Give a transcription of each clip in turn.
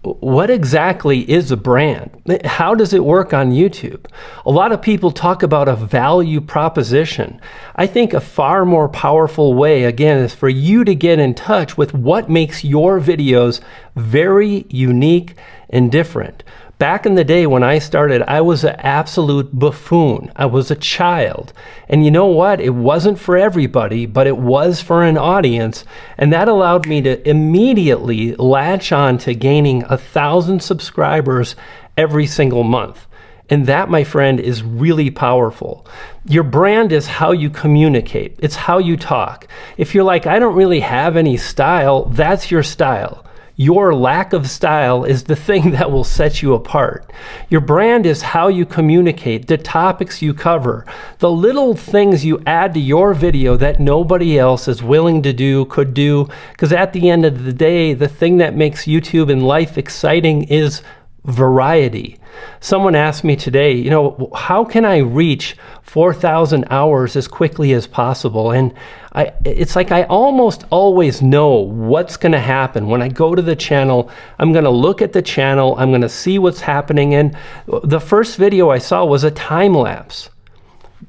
What exactly is a brand? How does it work on YouTube? A lot of people talk about a value proposition. I think a far more powerful way, again, is for you to get in touch with what makes your videos very unique and different. Back in the day when I started, I was an absolute buffoon. I was a child. And you know what? It wasn't for everybody, but it was for an audience. And that allowed me to immediately latch on to gaining 1,000 subscribers every single month. And that, my friend, is really powerful. Your brand is how you communicate. It's how you talk. If you're like, I don't really have any style, that's your style. Your lack of style is the thing that will set you apart. Your brand is how you communicate, the topics you cover, the little things you add to your video that nobody else is willing to do, could do, because at the end of the day, the thing that makes YouTube and life exciting is variety. Someone asked me today, how can I reach 4,000 hours as quickly as possible? And it's like I almost always know what's going to happen. When I go to the channel, I'm going to look at the channel, I'm going to see what's happening. And the first video I saw was a time lapse.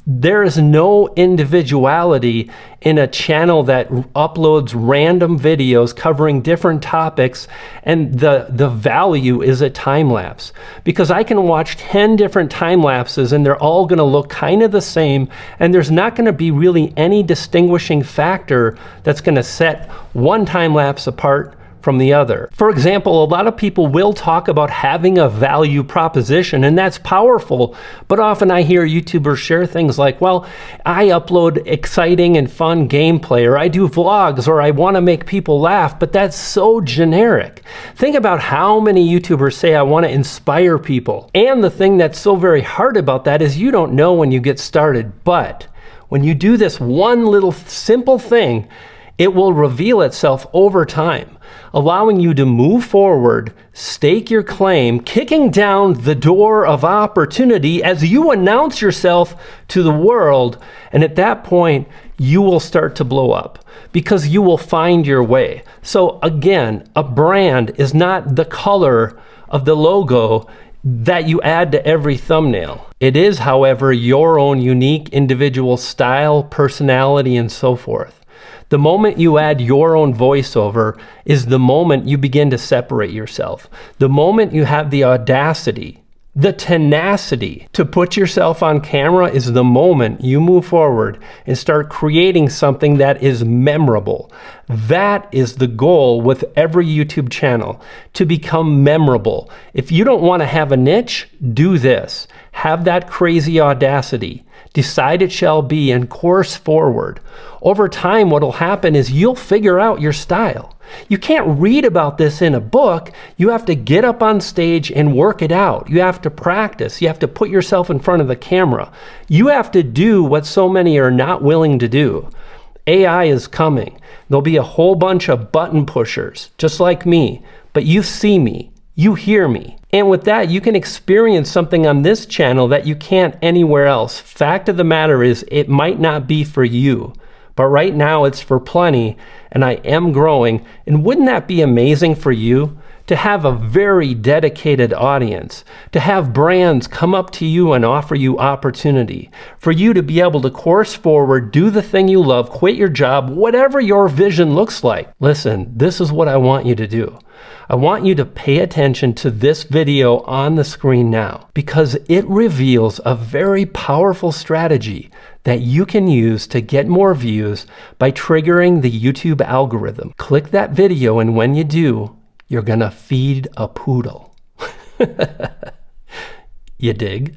There is no individuality in a channel that uploads random videos covering different topics, and the value is a time lapse. Because I can watch 10 different time lapses and they're all going to look kind of the same, and there's not going to be really any distinguishing factor that's going to set one time lapse apart from the other. For example, a lot of people will talk about having a value proposition, and that's powerful, but often I hear YouTubers share things like, well, I upload exciting and fun gameplay, or I do vlogs, or I want to make people laugh, but that's so generic. Think about how many YouTubers say, I want to inspire people. And the thing that's so very hard about that is you don't know when you get started, but when you do this one little simple thing, it will reveal itself over time, allowing you to move forward, stake your claim, kicking down the door of opportunity as you announce yourself to the world. And at that point, you will start to blow up because you will find your way. So again, a brand is not the color of the logo that you add to every thumbnail. It is, however, your own unique individual style, personality, and so forth. The moment you add your own voiceover is the moment you begin to separate yourself. The moment you have the audacity, the tenacity to put yourself on camera is the moment you move forward and start creating something that is memorable. That is the goal with every YouTube channel, to become memorable. If you don't want to have a niche, do this. Have that crazy audacity. Decide it shall be and course forward. Over time, what will happen is you'll figure out your style. You can't read about this in a book. You have to get up on stage and work it out. You have to practice. You have to put yourself in front of the camera. You have to do what so many are not willing to do. AI is coming. There'll be a whole bunch of button pushers, just like me, but you see me. You hear me. And with that, you can experience something on this channel that you can't anywhere else. Fact of the matter is, it might not be for you, but right now it's for plenty, and I am growing. And wouldn't that be amazing for you? To have a very dedicated audience, to have brands come up to you and offer you opportunity, for you to be able to course forward, do the thing you love, quit your job, whatever your vision looks like. Listen, this is what I want you to do. I want you to pay attention to this video on the screen now, because it reveals a very powerful strategy that you can use to get more views by triggering the YouTube algorithm. Click that video, and when you do, you're gonna feed a poodle. You dig?